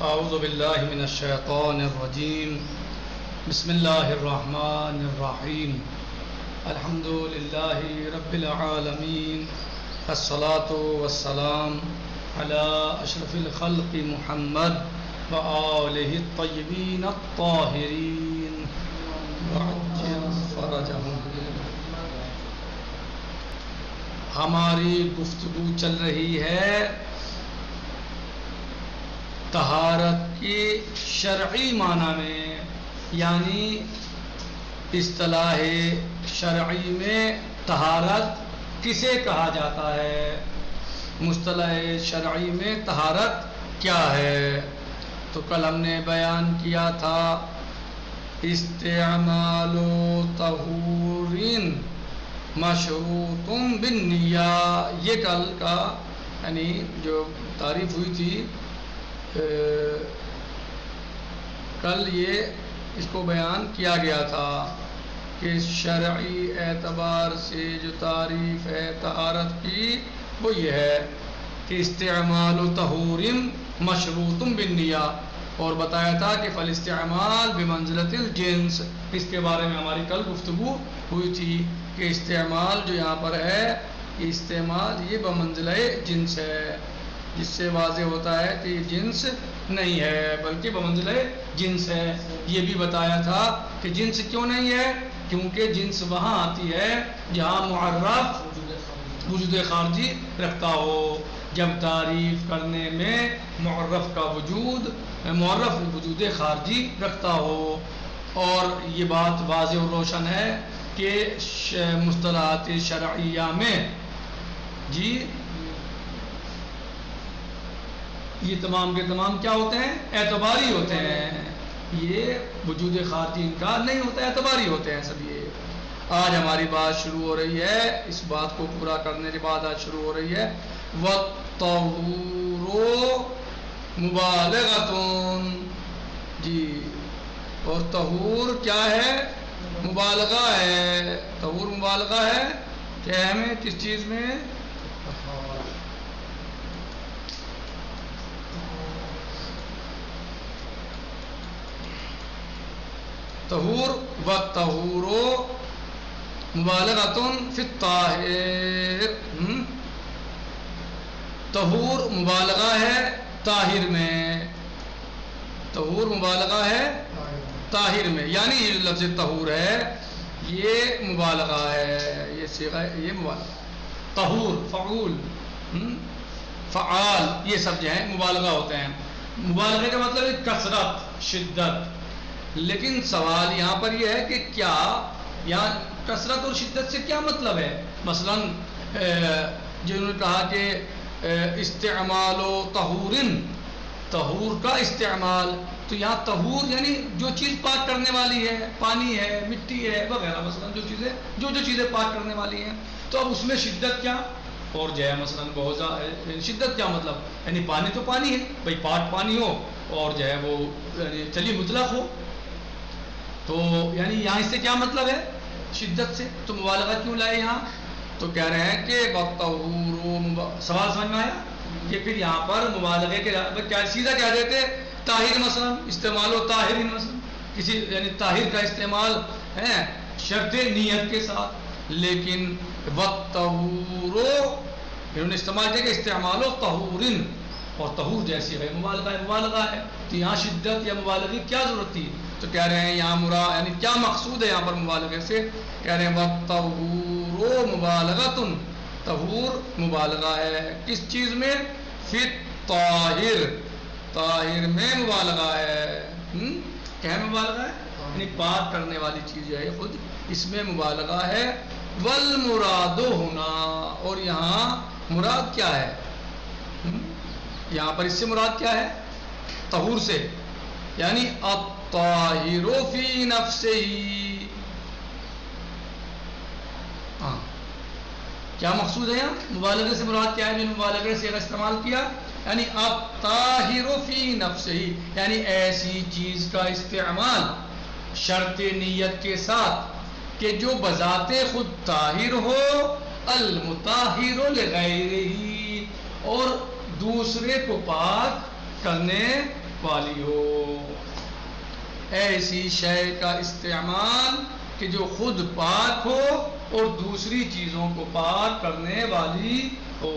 اعوذ باللہ من الشیطان الرجیم بسم اللہ الرحمن الرحیم الحمد للہ رب العالمین الصلاة والسلام علی اشرف الخلق محمد وآلہ الطیبین الطاہرین وعجل فرجہم. ہماری گفتگو چل رہی ہے طہارت کی شرعی معنی میں، یعنی اصطلاح شرعی میں طہارت کسے کہا جاتا ہے، مصطلح شرعی میں طہارت کیا ہے. تو کل ہم نے بیان کیا تھا استعمال طہور مشروط بالنیہ. یہ کل کا یعنی جو تعریف ہوئی تھی کل یہ اس کو بیان کیا گیا تھا کہ شرعی اعتبار سے جو تعریف ہے طہارت کی وہ یہ ہے کہ استعمال طہور مشروط بالنیہ، اور بتایا تھا کہ فالاستعمال بمنزلۃ الجنس. اس کے بارے میں ہماری کل گفتگو ہوئی تھی کہ استعمال جو یہاں پر ہے استعمال یہ بمنزلہ جنس ہے، جس سے واضح ہوتا ہے کہ یہ جنس نہیں ہے بلکہ بمنزلہ جنس ہے. یہ بھی بتایا تھا کہ جنس کیوں نہیں ہے، کیونکہ جنس وہاں آتی ہے جہاں معرف وجود خارجی رکھتا ہو. جب تعریف کرنے میں معرف کا وجود خارجی رکھتا ہو. اور یہ بات واضح و روشن ہے کہ مصطلحات شرعیہ میں یہ تمام کے تمام کیا ہوتے ہیں، اعتباری ہوتے ہیں. یہ وجود خارجی ان کا نہیں ہوتا، اعتباری ہوتے ہیں سب. یہ آج ہماری بات شروع ہو رہی ہے، اس بات کو پورا کرنے کے بعد آج شروع ہو رہی ہے وَالطَّهُورُ مُبَالَغَةٌ. اور طہور کیا ہے، مبالغہ ہے. طہور مبالغہ ہے کیا ہے، کس چیز میں، طہور وَالطَّهُورُ مُبَالَغَةٌ فِي الطَّاهِرِ. طہور مبالغہ ہے طاہر میں، طہور مبالغہ ہے طاہر میں، یعنی یہ لفظ طہور ہے یہ مبالغہ ہے، یہ صیغہ یہ مبالغہ. طہور فعول فعال یہ سب جو ہیں مبالغہ ہوتے ہیں. مبالغہ کا مطلب ہے کثرت، شدت. لیکن سوال یہاں پر یہ ہے کہ کیا یہاں کثرت اور شدت سے کیا مطلب ہے. مثلا جنہوں نے کہا کہ استعمال و طہور کا استعمال، تو یہاں طہور یعنی جو چیز پاک کرنے والی ہے، پانی ہے، مٹی ہے وغیرہ، مثلا جو چیزیں پاک کرنے والی ہیں. تو اب اس میں شدت کیا، اور جو ہے مثلا بہت زیادہ شدت کیا مطلب، یعنی پانی تو پانی ہے بھائی، پاک پانی ہو اور جو ہے وہ چلیے مطلق ہو. تو یعنی یہاں اس سے کیا مطلب ہے، شدت سے. تو مبالغہ کیوں لائے یہاں، تو کہہ رہے ہیں کہ وَالطَّهُورُ. سوال سمجھ میں آیا کہ پھر یہاں پر مبالغے کے کیا سیدھا کہہ دیتے طاہر، مثلا استعمال و طاہر، مثلا کسی یعنی طاہر کا استعمال ہے شرط نیت کے ساتھ. لیکن وَالطَّهُورُ انہوں نے استعمال کیا کہ استعمال و طہور، اور طہور جیسی ہے مبالغہ ہے. تو یہاں شدت یا مبالغے کیا ضرورت تھی. تو کہہ رہے ہیں یہاں مراد یعنی کیا مقصود ہے یہاں پر مبالغے سے، کہہ رہے ہیں وَالطَّهُورُ مُبَالَغَةٌ. طہور مبالغہ ہے کس چیز میں، فی الطاہر، طاہر میں مبالغہ ہے. کیا مبالغہ ہے، یعنی پاک کرنے والی چیز ہے خود، اس میں مبالغہ ہے. والمراد ہونا، اور یہاں مراد کیا ہے، یہاں پر اس سے مراد کیا ہے، طہور سے، یعنی الطاہر فی نفسہ. کیا مقصود ہے یہاں مبالغے سے مراد کیا ہے، جو مبالغے سے استعمال کیا، یعنی الطاہر فی نفسہ، یعنی ایسی چیز کا استعمال شرط نیت کے ساتھ کہ جو بذات خود طاہر ہو، المطہر لغیرہ، اور دوسرے کو پاک کرنے والی ہو، ایسی شے کا استعمال کہ جو خود پاک ہو اور دوسری چیزوں کو پاک کرنے والی ہو،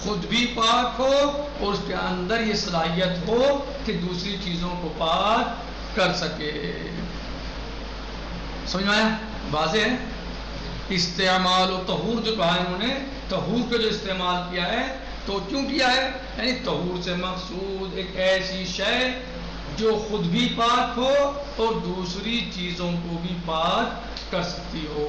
خود بھی پاک ہو اور اس کے اندر یہ صلاحیت ہو کہ دوسری چیزوں کو پاک کر سکے. سمجھ میں آیا؟ واضح ہے. استعمال و طہور جو کہا ہے انہوں نے، طہور کا جو استعمال کیا ہے تو کیوں کیا ہے؟ یعنی طہور سے مقصود ایک ایسی شے جو خود بھی پاک ہو اور دوسری چیزوں کو بھی پاک کر سکتی ہو.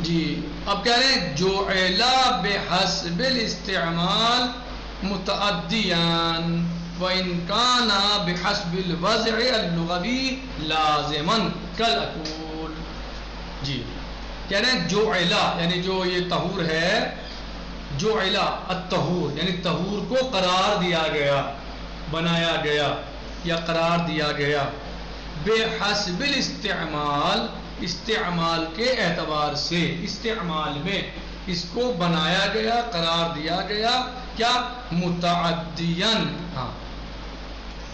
جی اب کہہ رہے ہیں جو اعلا بحسب الاستعمال متعدیان وَإِنْ كَانَ بِحَسْبِ الْوَضْعِ اللُّغَوِي لَازِمًا كَالْأَكُولِ. جی کہہ رہے ہیں جو اعلا یعنی جو یہ طہور ہے، جو اعلا الطہور یعنی طہور کو قرار دیا گیا، بنایا گیا یا قرار دیا گیا، بحسب الاستعمال استعمال کے اعتبار سے، استعمال میں اس کو بنایا گیا، قرار دیا گیا، کیا؟ متعدیاً، ہاں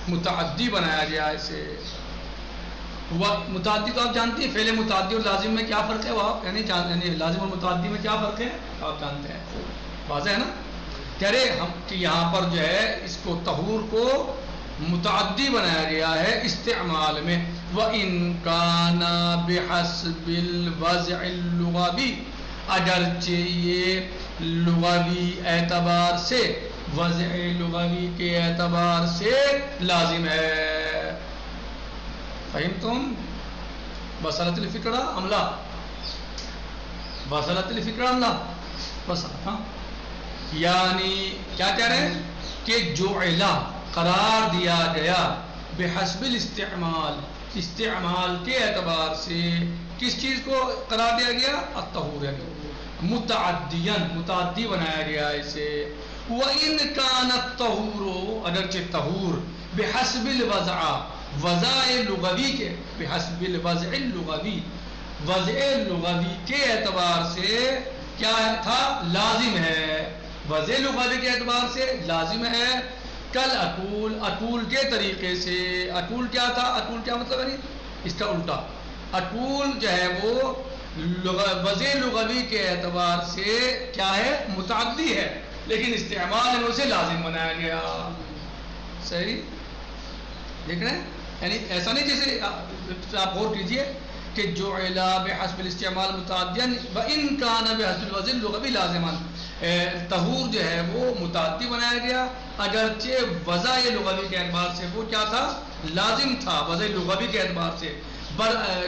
متعدی بنایا گیا اسے. متعدی تو آپ جانتے ہیں، فعل متعدی اور لازم میں کیا فرق ہے وہ آپ یعنی لازم اور متعدی میں کیا فرق ہے آپ جانتے ہیں، واضح ہے نا. کہہ رہے ہم کہ یہاں پر جو ہے اس کو طہور کو متعدی بنایا گیا ہے استعمال میں. وَإِنْ كَانَ بِحَسْبِ الْوَضْعِ اللُّغَوِي، اگرچہ یہ لغوی اعتبار سے، وضع لغوی کے اعتبار سے لازم ہے. فہمتم؟ بصلت الفکرہ عملہ، بصلت الفکرہ عملہ بس. ہاں یعنی کیا کہہ رہے ہیں کہ جو اعلا قرار دیا گیا بحسب الاستعمال استعمال کے اعتبار سے، کس چیز کو قرار دیا گیا؟ الطہور، متعدیاً متعدی بنایا گیا اسے. وَإِنْ كَانَ الطَّهُورُ، اگرچہ طہور بحسب الوضع، وضع لغوی کے، بحسب الوضع اللغوی، وضع لغوی کے اعتبار سے کیا تھا؟ لازم ہے. وضع لغوی کے اعتبار سے لازم ہے. کل اکول، اکول کے طریقے سے. اکول کیا تھا؟ اکول کیا مطلب ہے؟ اس کا الٹا. اکول جو ہے وہ وضع لغوی کے اعتبار سے کیا ہے؟ متعدی ہے، لیکن استعمال میں اسے لازم بنایا گیا. صحیح دیکھ رہے ہیں؟ یعنی ایسا نہیں جیسے آپ غور کیجئے کہ جو اعلا بحسب الاستعمال متعدیاً وَإِنْ كَانَ بِحَسْبِ الْوَضْعِ اللُّغَوِي لَازِمًا، طہور جو ہے وہ متعدی بنایا گیا اگرچہ وضع لغوی کے اعتبار سے وہ کیا تھا؟ لازم تھا، وضع لغوی کے اعتبار سے.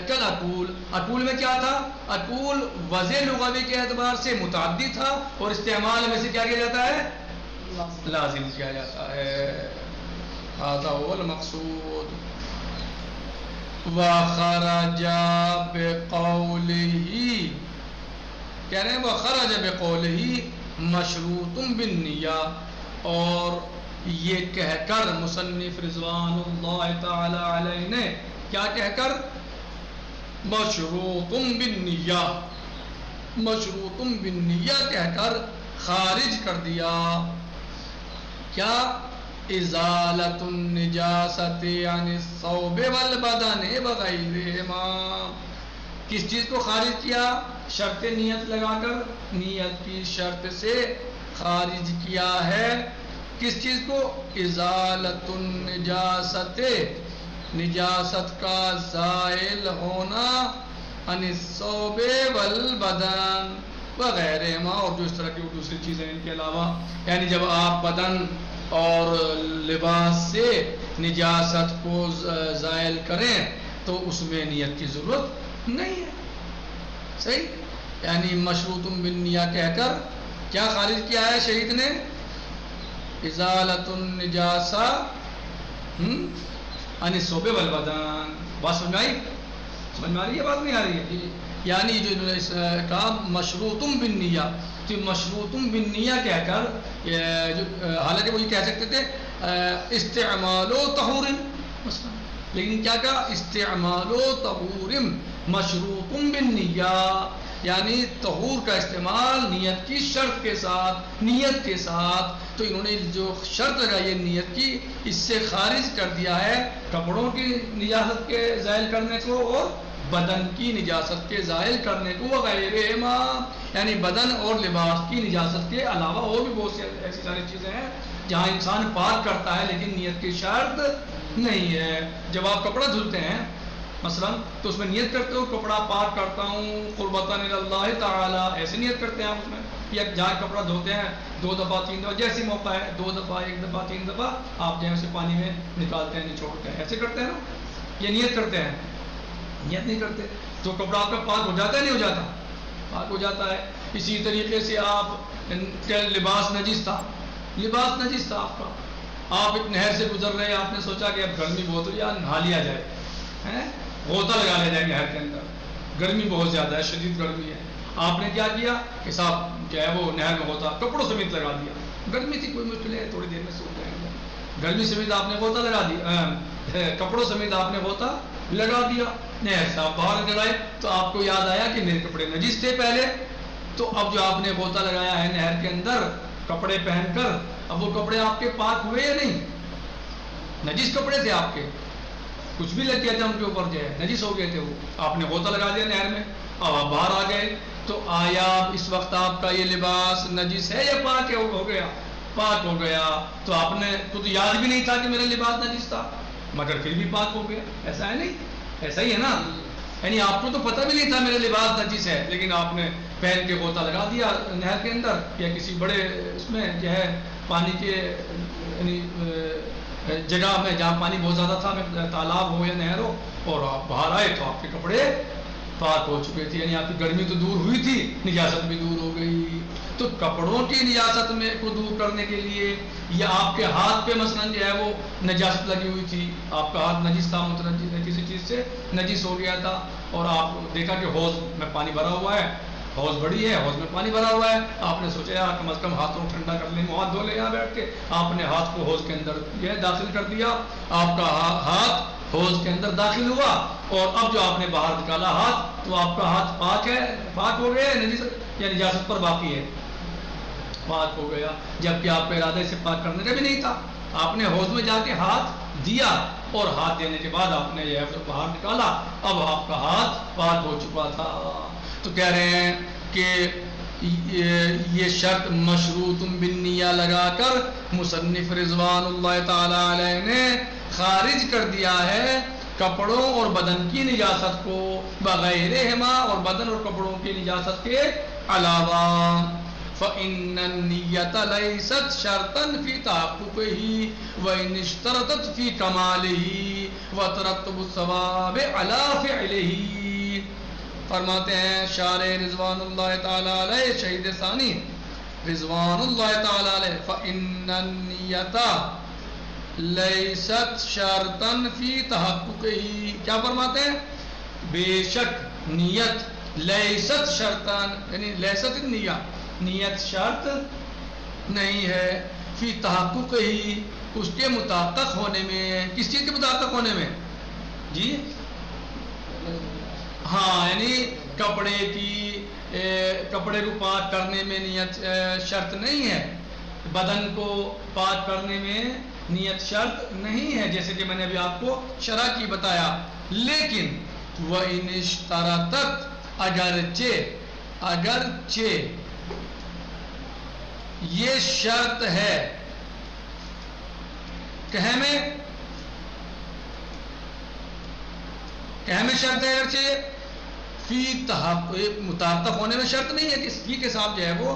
کل اکول، اکول میں کیا تھا؟ اکول وضع لغوی کے اعتبار سے متعدی تھا اور استعمال میں سے کیا کیا جاتا ہے؟ لازم کیا جاتا ہے. هذا هو المقصود. وخرج بقوله، کہہ رہے ہیں وخرج بقوله مشروط بالنیہ، اور یہ کہہ کر مصنف رضوان اللہ تعالی علیہ نے کیا کہہ کر؟ مشروط بالنیہ، مشروط بالنیہ کہہ کر خارج کر دیا. کیا؟ ازالت النجاست عن الثوب والبدن وغیرہما. کس چیز کو خارج کیا؟ شرط نیت لگا کر، نیت کی شرط سے خارج کیا ہے. کس چیز کو؟ ازالت النجاست، نجاست کا زائل ہونا، عن الثوب والبدن وغیرہما، اور جو اس طرح کی دوسری چیزیں ان کے علاوہ. یعنی جب آپ بدن اور لباس سے نجاست کو زائل کریں تو اس میں نیت کی ضرورت نہیں ہے. صحیح. یعنی مشروط بالنیہ کہہ کر کیا خارج کیا ہے شہید نے؟ ازالت النجاسہ عن الثوب والبدن. بات سمجھ میں آئی؟ سمجھ میں آ رہی ہے؟ بات نہیں آ رہی ہے؟ یعنی جو کہا مشروط بالنیہ، تو مشروط بالنیہ کہہ کر حالانکہ وہ یہ کہہ سکتے تھے استعمال و طہور، لیکن کیا کہا؟ استعمال و طہور مشروط بالنیہ، یعنی طہور کا استعمال نیت کی شرط کے ساتھ، نیت کے ساتھ. تو انہوں نے جو شرط لگائی ہے نیت کی، اس سے خارج کر دیا ہے کپڑوں کی نجاست کے زائل کرنے کو اور بدن کی نجاست کے زائل کرنے کو وغیرہ. یعنی بدن اور لباس کی نجاست کے علاوہ اور بھی بہت سی ایسی ساری چیزیں ہیں جہاں انسان پاک کرتا ہے لیکن نیت کی شرط نہیں ہے. جب آپ کپڑا دھلتے ہیں مثلا تو اس میں نیت کرتے ہو کپڑا پاک کرتا ہوں قربتاً اللہ تعالیٰ، ایسے نیت کرتے ہیں آپ اس میں. یا جہاں کپڑا دھوتے ہیں 2 دفعہ 3 دفعہ جیسی موقع ہے 2 دفعہ 1 دفعہ 3 دفعہ آپ جو ہے اسے پانی میں نکالتے ہیں نچوڑتے ہیں، ایسے کرتے ہیں نا. یہ نیت کرتے ہیں، نیت نہیں کرتے. تو کپڑا آپ کا پاک ہو جاتا ہے نہیں ہو جاتا؟ پاک ہو جاتا ہے. اسی طریقے سے آپ لباس نجس تھا، لباس نجس تھا آپ کا، آپ ایک نہر سے گزر رہے ہیں، آپ نے سوچا کہ اب گرمی بہت ہوئی یار نہا لیا جائے، غوطہ لگا لیا جائے نہر کے اندر، گرمی بہت زیادہ ہے، شدید گرمی ہے. آپ نے کیا کیا کہ صاحب جو ہے وہ نہر میں غوطہ کپڑوں سمیت لگا دیا. گرمی تھی، کوئی مشکل ہے تھوڑی دیر میں سوکھ جائیں گے. گرمی سمیت آپ نے غوطہ لگا دیا، کپڑوں سمیت آپ نے غوطہ لگا دیا نہر سے. آپ باہر نکل آئے تو آپ کو یاد آیا کہ میرے کپڑے نجس تھے پہلے. تو اب جو آپ نے غوطہ لگایا ہے نہر کے اندر کپڑے پہن کر، اب وہ کپڑے آپ کے پاک ہوئے یا نہیں؟ نجس کپڑے تھے آپ کے، کچھ بھی لگ گیا تھا ان کے اوپر جو ہے نجس ہو گئے تھے وہ. آپ نے غوطہ لگا دیا نہر میں، اب آپ باہر آ گئے تو آیا اس وقت آپ کا یہ لباس نجس ہے یا پاک ہے؟ ہو گیا، پاک ہو گیا. تو آپ نے تو یاد بھی نہیں تھا کہ میرا لباس نجس تھا مگر پھر بھی پاک ہو گیا. ایسا ہے نہیں؟ ایسا ہی ہے نا. یعنی آپ کو تو پتہ بھی نہیں تھا میرا لباس نجس ہے لیکن آپ نے پہن کے غوطہ لگا دیا نہر کے اندر یا کسی بڑے اس میں جو ہے پانی کے یعنی جگہ میں جہاں پانی بہت زیادہ تھا، تالاب ہو یا نہر ہو، اور آپ باہر آئے تو آپ کے کپڑے پاک ہو چکے تھے. یعنی آپ کی گرمی تو دور ہوئی تھی، نجاست بھی دور ہو گئی. تو کپڑوں کی نجاست میں کو دور کرنے کے لیے یا آپ کے ہاتھ پہ مثلا جو ہے وہ نجاست لگی ہوئی تھی، آپ کا ہاتھ نجس تھا، متنجس کسی چیز سے نجس ہو گیا تھا، اور آپ دیکھا کہ حوض میں پانی بھرا ہوا ہے، حوض بڑی ہے، حوض میں پانی بھرا ہوا ہے، آپ نے سوچا یار کم از کم ہاتھوں کو ٹھنڈا کر لیں، ہاتھ دھو لیں یہاں بیٹھ کے. آپ نے ہاتھ کو حوض کے اندر یہ داخل کر دیا، آپ کا ہاتھ حوض کے اندر داخل ہوا، اور اب جو آپ نے باہر نکالا ہاتھ تو آپ کا ہاتھ پاک ہے، پاک ہو گیا نجاست یا نجاست پر باقی ہے؟ پاک ہو گیا. جبکہ آپ کا ارادہ اسے پاک کرنے کا بھی نہیں تھا، آپ نے حوض میں جا کے ہاتھ دیا اور ہاتھ دینے کے بعد آپ نے یہ باہر نکالا، اب آپ کا ہاتھ پاک ہو چکا تھا. تو کہہ رہے ہیں کہ یہ شرط مشروط بالنیہ لگا کر مصنف رضوان اللہ تعالی علیہ نے خارج کر دیا ہے کپڑوں اور بدن کی نجاست کو بغیرہما، اور بدن اور کپڑوں کی نجاست کے علاوہ. فإن النية ليست شرطا في تحققه وإن اشترطت في كماله وترتب الثواب على فعله. فرماتے ہیں شارح رضوان اللہ تعالی علیہ شہید ثانی رضوان اللہ تعالی علیہ فإن النية ليست شرطا في تحققه، کیا فرماتے ہیں؟ بے شک نیت لیست شرطا، یعنی لیست النیہ، نیت شرط نہیں ہے، فی تحقق ہی، اس کے متحقق ہونے میں. کس چیز کے متحقق ہونے میں؟ جی ہاں، یعنی کپڑے کو پاک کرنے میں نیت شرط نہیں ہے، بدن کو پاک کرنے میں نیت شرط نہیں ہے، جیسے کہ میں نے ابھی آپ کو شرح کی بتایا. لیکن وَإِنِ اشْتَرَطَتْ، اگرچہ یہ شرط ہے، کہے میں شرط ہے، اگرچہ فی تحقق متحقق ہونے میں شرط نہیں ہے. کس کے ساتھ جو ہے وہ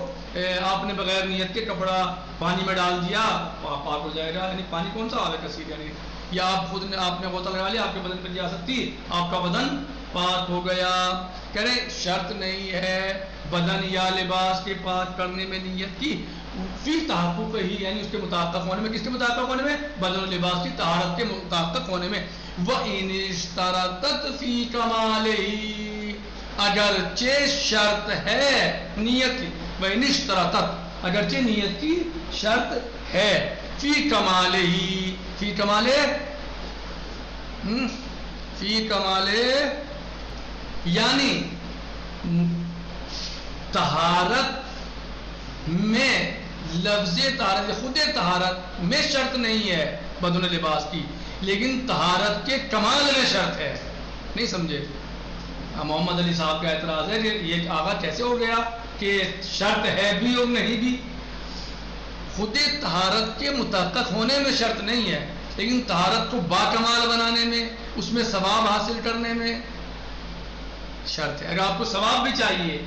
آپ نے بغیر نیت کے کپڑا پانی میں ڈال دیا پاک ہو جائے گا. یعنی پانی کون سا آب کثیر، یعنی یا آپ خود نے آپ نے غوطہ لگا لیا، آپ کے بدن پہ نجاست تھی، آپ کا بدن پاک ہو گیا. کہہ رہے شرط نہیں ہے بدن یا لباس کے پاک کرنے میں نیت کی، فی تحقق ہی، یعنی اس کے متحقق ہونے میں. کس کے متحقق ہونے میں؟ بدن و لباس کی طہارت کے متحقق ہونے میں. وَإِنِ اشْتَرَطَتْ فِي كَمَالِهِ، اگرچہ شرط ہے نیت کی. وَإِنِ اشْتَرَطَتْ، اگرچہ نیت کی شرط ہے. فی کمالہ، فی کمالہ، فی کمالہ یعنی طہارت میں لفظ طہارت خود طہارت میں شرط نہیں ہے بدن لباس کی، لیکن طہارت کے کمال میں شرط ہے. نہیں سمجھے؟ محمد علی صاحب کا اعتراض ہے یہ آغا کیسے ہو گیا کہ شرط ہے بھی اور نہیں بھی. خود طہارت کے متحقق ہونے میں شرط نہیں ہے، لیکن طہارت کو باکمال بنانے میں، اس میں ثواب حاصل کرنے میں شرط ہے. اگر آپ کو ثواب بھی چاہیے،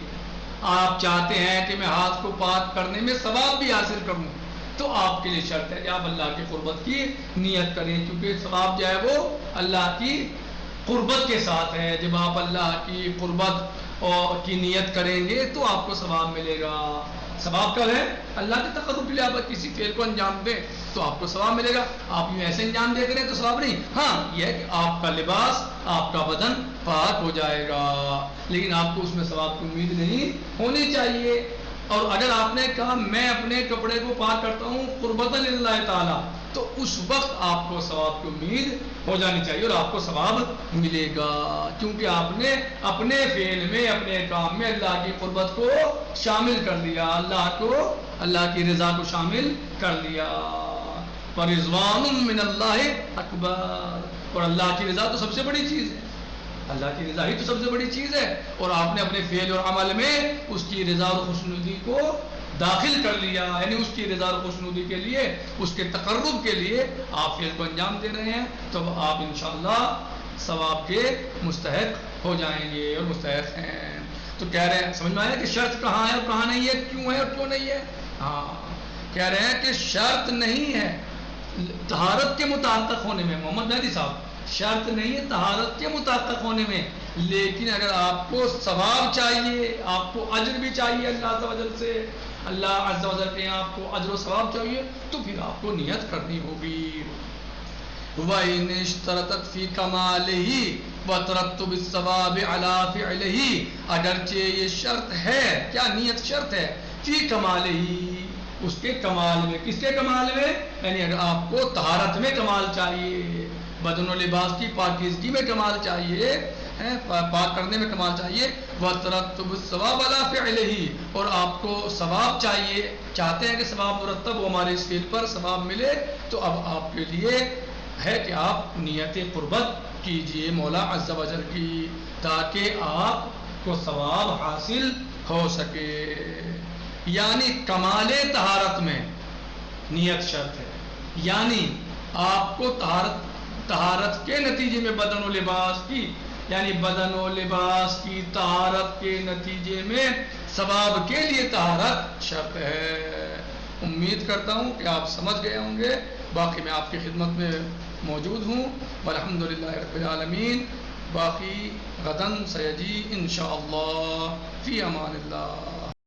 آپ چاہتے ہیں کہ میں ہاتھ کو پاک کرنے میں ثواب بھی حاصل کروں، تو آپ کے لیے شرط ہے کہ آپ اللہ کی قربت کی نیت کریں، کیونکہ ثواب جو ہے وہ اللہ کی قربت کے ساتھ ہے. جب آپ اللہ کی قربت کی نیت کریں گے تو آپ کو ثواب ملے گا. ثواب کب ہے؟ اللہ کے تقرب کے لیے آپ کسی فعل کو انجام دیں تو آپ کو ثواب ملے گا. آپ یوں ایسے انجام دے کریں تو ثواب نہیں. ہاں یہ ہے کہ آپ کا لباس، آپ کا بدن پاک ہو جائے گا، لیکن آپ کو اس میں ثواب کی امید نہیں ہونی چاہیے. اور اگر آپ نے کہا میں اپنے کپڑے کو پاک کرتا ہوں قربتاً اللہ تعالیٰ، تو اس وقت آپ کو ثواب کی امید ہو جانی چاہیے اور آپ کو ثواب ملے گا، کیونکہ آپ نے اپنے فعل میں، اپنے کام میں اللہ کی قربت کو شامل کر لیا، اللہ کی رضا کو شامل کر لیا. وَرِضْوَانٌ مِّنَ اللَّهِ اکبر. اور اللہ کی رضا تو سب سے بڑی چیز ہے، اللہ کی رضا ہی تو سب سے بڑی چیز ہے. اور آپ نے اپنے فعل اور عمل میں اس کی رضا اور خوشنودی کو داخل کر لیا، یعنی اس کی رضا اور خوشنودی کے لیے، اس کے تقرب کے لیے آپ فعل کو انجام دے رہے ہیں، تو آپ انشاءاللہ ثواب کے مستحق ہو جائیں گے اور مستحق ہیں. تو کہہ رہے ہیں سمجھ میں آیا کہ شرط کہاں ہے اور کہاں نہیں ہے، کیوں ہے اور کیوں نہیں ہے. ہاں کہہ رہے ہیں کہ شرط نہیں ہے طہارت کے متحقق ہونے میں. محمد مہدی صاحب شرط نہیں ہے طہارت کے متحقق ہونے میں، لیکن اگر آپ کو ثواب چاہیے، آپ کو اجر بھی چاہیے اللہ عز و جل سے، اللہ عز و جل کے آپ کو اجر و ثواب چاہیے، تو پھر آپ کو نیت کرنی ہوگی. وَإِنِ اشْتَرَطَتْ فِي كَمَالِهِ وَتَرَتُّبِ الثَّوَابِ عَلَى فِعْلِهِ. اگرچہ یہ شرط ہے، کیا نیت شرط ہے، فی کمالہ، اس کے کمال میں. کس کے کمال میں؟ یعنی اگر آپ کو طہارت میں کمال چاہیے، بدن و لباس کی پاکیزگی میں کمال چاہیے، پاک کرنے میں کمال چاہیے، وَتَرَتُّبُ الثَّوَابَ عَلَى فِعْلِهِ، اور آپ کو ثواب چاہیے، چاہتے ہیں کہ ثواب مرتب ہو ہمارے اس فعل پر، ثواب ملے، تو اب آپ کے لیے ہے کہ آپ نیت قربت کیجئے مولا عز و جل کی، تاکہ آپ کو ثواب حاصل ہو سکے. یعنی کمال طہارت میں نیت شرط ہے، یعنی آپ کو طہارت کے نتیجے میں بدن و لباس کی، یعنی بدن و لباس کی طہارت کے نتیجے میں ثواب کے لیے طہارت شرط ہے. امید کرتا ہوں کہ آپ سمجھ گئے ہوں گے. باقی میں آپ کی خدمت میں موجود ہوں. والحمدللہ رب العالمین. باقی غداً سیجی انشاءاللہ. فی امان اللہ.